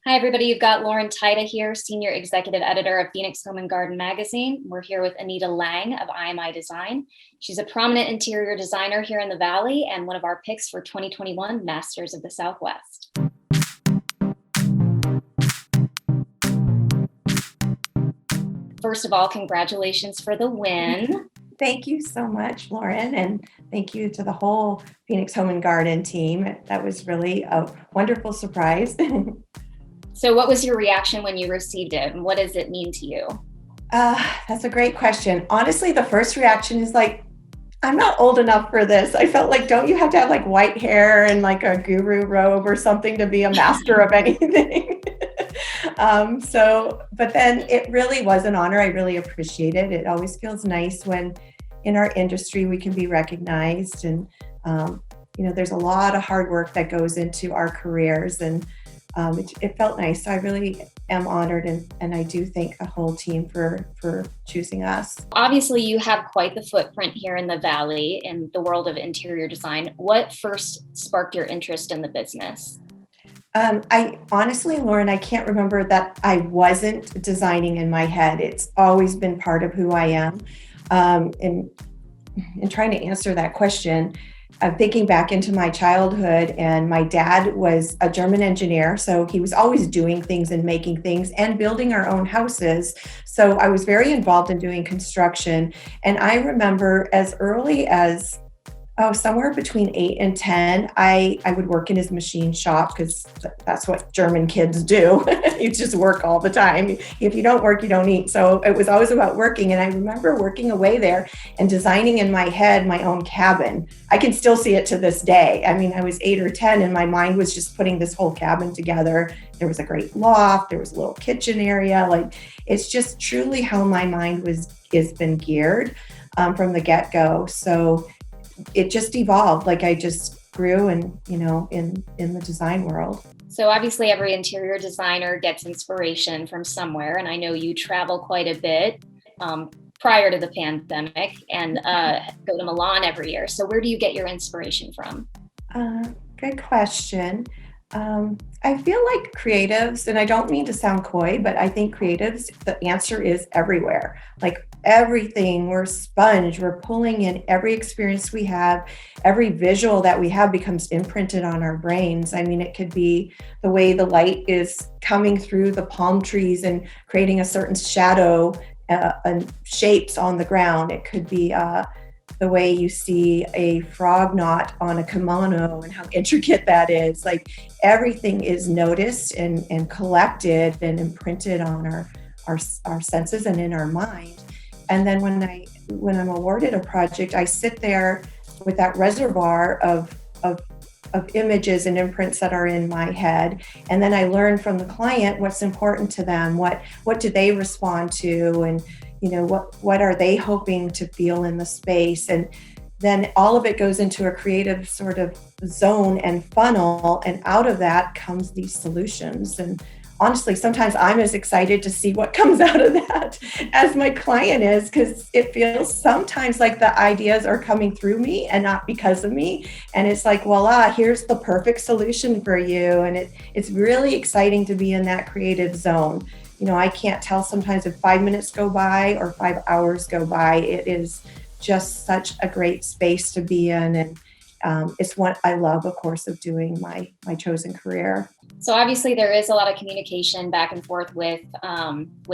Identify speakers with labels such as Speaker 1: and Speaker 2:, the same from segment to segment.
Speaker 1: Hi, everybody. You've got Lauren Tyda here, Senior Executive Editor of Phoenix Home and Garden Magazine. We're here with Anita Lang of IMI Design. She's a prominent interior designer here in the Valley and one of our picks for 2021 Masters of the Southwest. First of all, congratulations for the win.
Speaker 2: Thank you so much, Lauren, and thank you to the whole Phoenix Home and Garden team. That was really a wonderful surprise.
Speaker 1: So what was your reaction when you received it, and what does it mean to you?
Speaker 2: That's a great question. Honestly, the first reaction is like, I'm not old enough for this. I felt like, don't you have to have like white hair and like a guru robe or something to be a master of anything? But then it really was an honor. I really appreciate it. It always feels nice when in our industry we can be recognized, and there's a lot of hard work that goes into our careers, and it felt nice. So I really am honored, and I do thank the whole team for choosing us.
Speaker 1: Obviously, you have quite the footprint here in the Valley in the world of interior design. What first sparked your interest in the business?
Speaker 2: I honestly, Lauren, I can't remember that I wasn't designing in my head. It's always been part of who I am. In trying to answer that question, I'm thinking back into my childhood, and my dad was a German engineer. So he was always doing things and making things and building our own houses. So I was very involved in doing construction. And I remember as early as somewhere between 8 and 10, I would work in his machine shop, because that's what German kids do. You just work all the time. If you don't work, you don't eat. So it was always about working. And I remember working away there and designing in my head my own cabin. I can still see it to this day. I mean, I was 8 or 10 and my mind was just putting this whole cabin together. There was a great loft. There was a little kitchen area. Like, it's just truly how my mind has been geared from the get-go. So it just evolved. Like, I just grew in the design world.
Speaker 1: So obviously every interior designer gets inspiration from somewhere. And I know you travel quite a bit prior to the pandemic and go to Milan every year. So where do you get your inspiration from?
Speaker 2: Good question. I feel like creatives, and I don't mean to sound coy, but I think creatives, the answer is everywhere. Like everything, we're a sponge, we're pulling in every experience we have, every visual that we have becomes imprinted on our brains. I mean, it could be the way the light is coming through the palm trees and creating a certain shadow and shapes on the ground. It could be the way you see a frog knot on a kimono and how intricate that is. Like, everything is noticed and collected and imprinted on our senses and in our mind. And then when I'm awarded a project, I sit there with that reservoir of images and imprints that are in my head. And then I learn from the client what's important to them, what do they respond to, and what are they hoping to feel in the space. And then all of it goes into a creative sort of zone and funnel, and out of that comes these solutions. And honestly, sometimes I'm as excited to see what comes out of that as my client is, because it feels sometimes like the ideas are coming through me and not because of me. And it's like, voila, here's the perfect solution for you. And it's really exciting to be in that creative zone. I can't tell sometimes if 5 minutes go by or 5 hours go by. It is just such a great space to be in. And it's what I love, of course, of doing my chosen career.
Speaker 1: So obviously there is a lot of communication back and forth with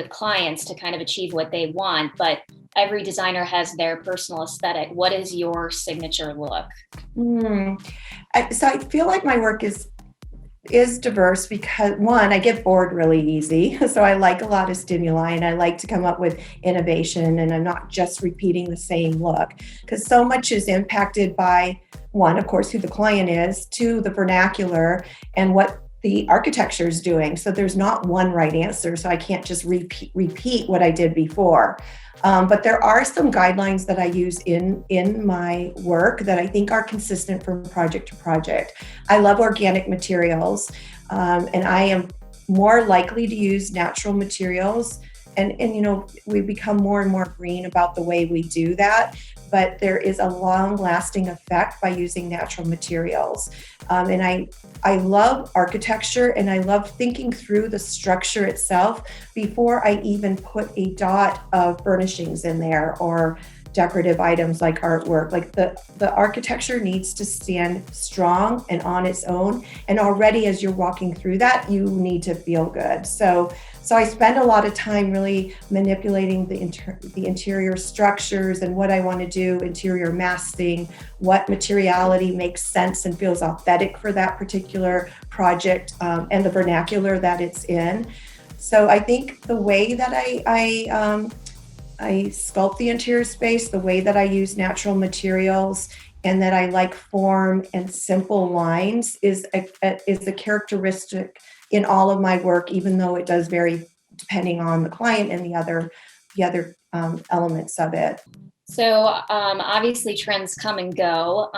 Speaker 1: clients to kind of achieve what they want, but every designer has their personal aesthetic. What is your signature look?
Speaker 2: So I feel like my work is diverse because, one, I get bored really easy. So I like a lot of stimuli, and I like to come up with innovation, and I'm not just repeating the same look, because so much is impacted by, one, of course, who the client is, two, the vernacular and what the architecture is doing. So there's not one right answer. So I can't just repeat what I did before. But there are some guidelines that I use in my work that I think are consistent from project to project. I love organic materials, and I am more likely to use natural materials And we become more and more green about the way we do that, but there is a long lasting effect by using natural materials. And I love architecture, and I love thinking through the structure itself before I even put a dot of furnishings in there or decorative items like artwork. Like the architecture needs to stand strong and on its own. And already as you're walking through that, you need to feel good. So I spend a lot of time really manipulating the interior structures and what I want to do, interior masking, what materiality makes sense and feels authentic for that particular project, and the vernacular that it's in. So I think the way that I sculpt the interior space, the way that I use natural materials, and that I like form and simple lines is a characteristic in all of my work, even though it does vary depending on the client and the other elements of it.
Speaker 1: So obviously trends come and go,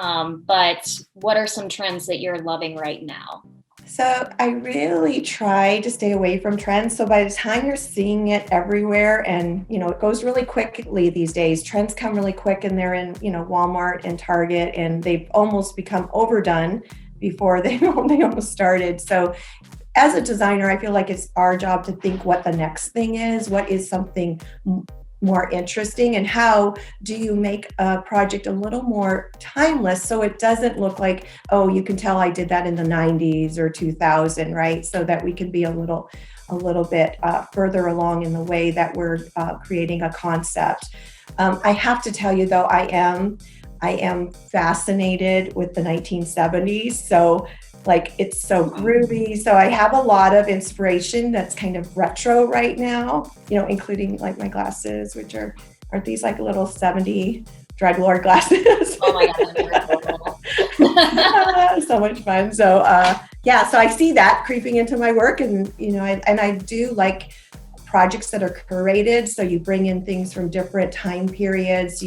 Speaker 1: but what are some trends that you're loving right now?
Speaker 2: So I really try to stay away from trends. So by the time you're seeing it everywhere, and it goes really quickly these days, trends come really quick, and they're in Walmart and Target, and they've almost become overdone before they almost started. So as a designer, I feel like it's our job to think what the next thing is, what is something more interesting, and how do you make a project a little more timeless so it doesn't look like, oh, you can tell I did that in the 90s or 2000, right? So that we can be a little bit further along in the way that we're creating a concept. I have to tell you though, I am fascinated with the 1970s. So it's so groovy. So I have a lot of inspiration that's kind of retro right now, including like my glasses, which aren't these like little 70 drug lord glasses?
Speaker 1: Oh my God.
Speaker 2: So much fun. So so I see that creeping into my work, and I do like projects that are curated. So you bring in things from different time periods.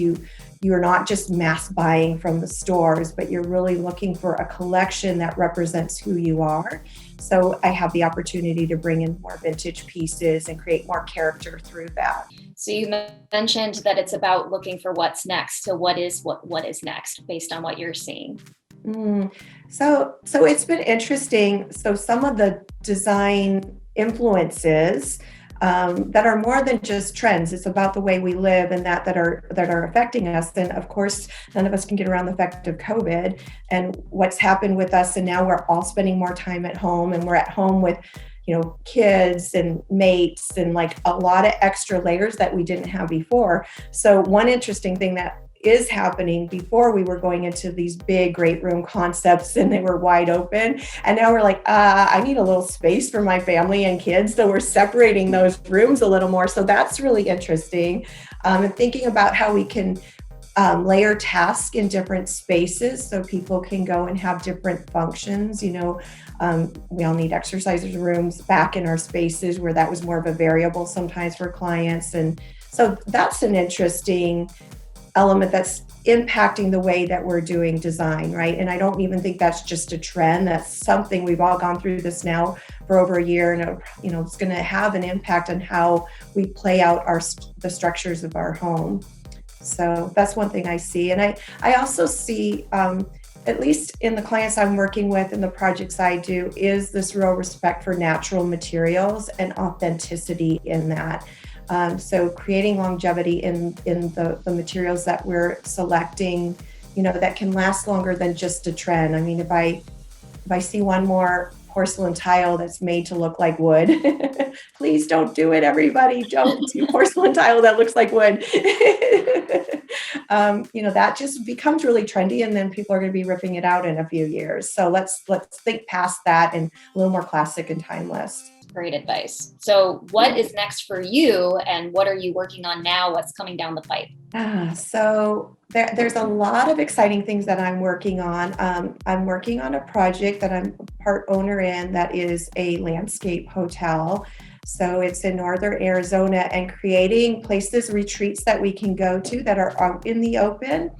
Speaker 2: You're not just mass buying from the stores, but you're really looking for a collection that represents who you are. So I have the opportunity to bring in more vintage pieces and create more character through that.
Speaker 1: So you mentioned that it's about looking for what's next. So what is next based on what you're seeing?
Speaker 2: So it's been interesting. So some of the design influences that are more than just trends. It's about the way we live and that are affecting us. And of course, none of us can get around the effect of COVID and what's happened with us. And now we're all spending more time at home, and we're at home with, kids and mates and like a lot of extra layers that we didn't have before. So one interesting thing that is happening, before we were going into these big great room concepts and they were wide open, and now we're like, I need a little space for my family and kids, so we're separating those rooms a little more. So that's really interesting, and thinking about how we can layer tasks in different spaces so people can go and have different functions. We all need exercise rooms back in our spaces where that was more of a variable sometimes for clients. And so that's an interesting element that's impacting the way that we're doing design, right? And I don't even think that's just a trend. That's something we've all gone through this now for over a year, and it's going to have an impact on how we play out the structures of our home. So that's one thing I see. And I also see, at least in the clients I'm working with and the projects I do, is this real respect for natural materials and authenticity in that. So creating longevity in the materials that we're selecting, that can last longer than just a trend. I mean, if I see one more porcelain tile that's made to look like wood, please don't do it, everybody. Don't do porcelain tile that looks like wood. That just becomes really trendy, and then people are going to be ripping it out in a few years. So let's think past that and a little more classic and timeless.
Speaker 1: Great advice. So what is next for you, and what are you working on now? What's coming down the pipe?
Speaker 2: So there's a lot of exciting things that I'm working on. I'm working on a project that I'm part owner in that is a landscape hotel. So it's in northern Arizona, and creating places, retreats that we can go to that are out in the open.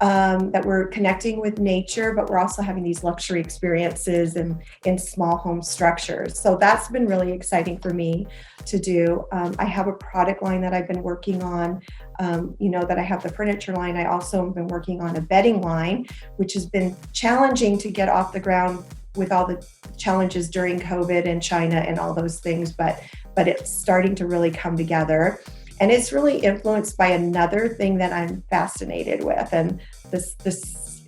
Speaker 2: that we're connecting with nature, but we're also having these luxury experiences in small home structures. So that's been really exciting for me to do. I have a product line that I've been working on, that I have the furniture line. I also have been working on a bedding line, which has been challenging to get off the ground with all the challenges during COVID and China and all those things, but it's starting to really come together. And it's really influenced by another thing that I'm fascinated with. And this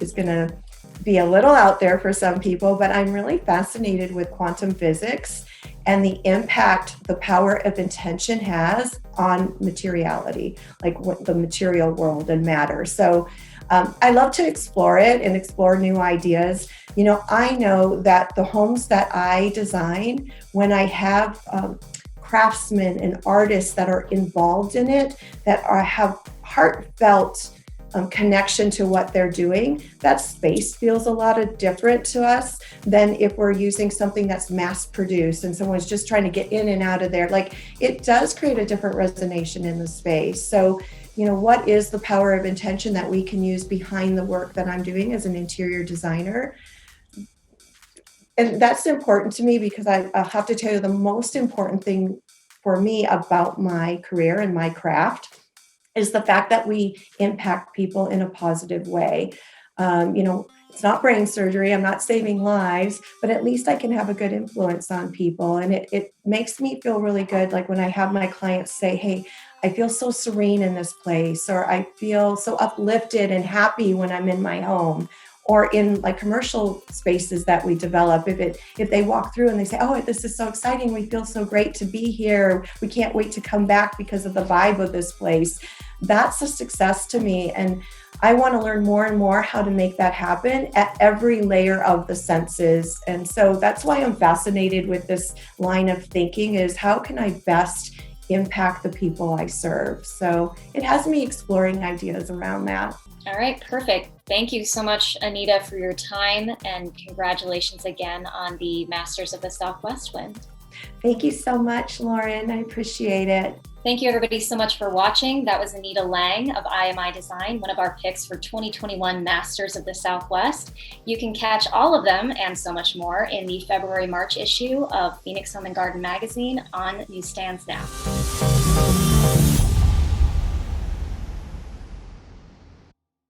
Speaker 2: is going to be a little out there for some people, but I'm really fascinated with quantum physics and the impact the power of intention has on materiality, like what the material world and matter. So I love to explore it and explore new ideas. I know that the homes that I design, when I have craftsmen and artists that are involved in it, that have heartfelt connection to what they're doing, that space feels a lot of different to us than if we're using something that's mass produced and someone's just trying to get in and out of there. Like, it does create a different resonation in the space. So, what is the power of intention that we can use behind the work that I'm doing as an interior designer? And that's important to me because I'll have to tell you, the most important thing for me about my career and my craft is the fact that we impact people in a positive way. It's not brain surgery, I'm not saving lives, but at least I can have a good influence on people. And it makes me feel really good. Like when I have my clients say, hey, I feel so serene in this place, or I feel so uplifted and happy when I'm in my home, or in like commercial spaces that we develop. If they walk through and they say, oh, this is so exciting, we feel so great to be here, we can't wait to come back because of the vibe of this place, that's a success to me. And I want to learn more and more how to make that happen at every layer of the senses. And so that's why I'm fascinated with this line of thinking, is how can I best impact the people I serve? So it has me exploring ideas around that.
Speaker 1: All right, perfect. Thank you so much, Anita, for your time, and congratulations again on the Masters of the Southwest win.
Speaker 2: Thank you so much, Lauren. I appreciate it.
Speaker 1: Thank you, everybody, so much for watching. That was Anita Lang of IMI Design, one of our picks for 2021 Masters of the Southwest. You can catch all of them and so much more in the February-March issue of Phoenix Home and Garden magazine on newsstands now.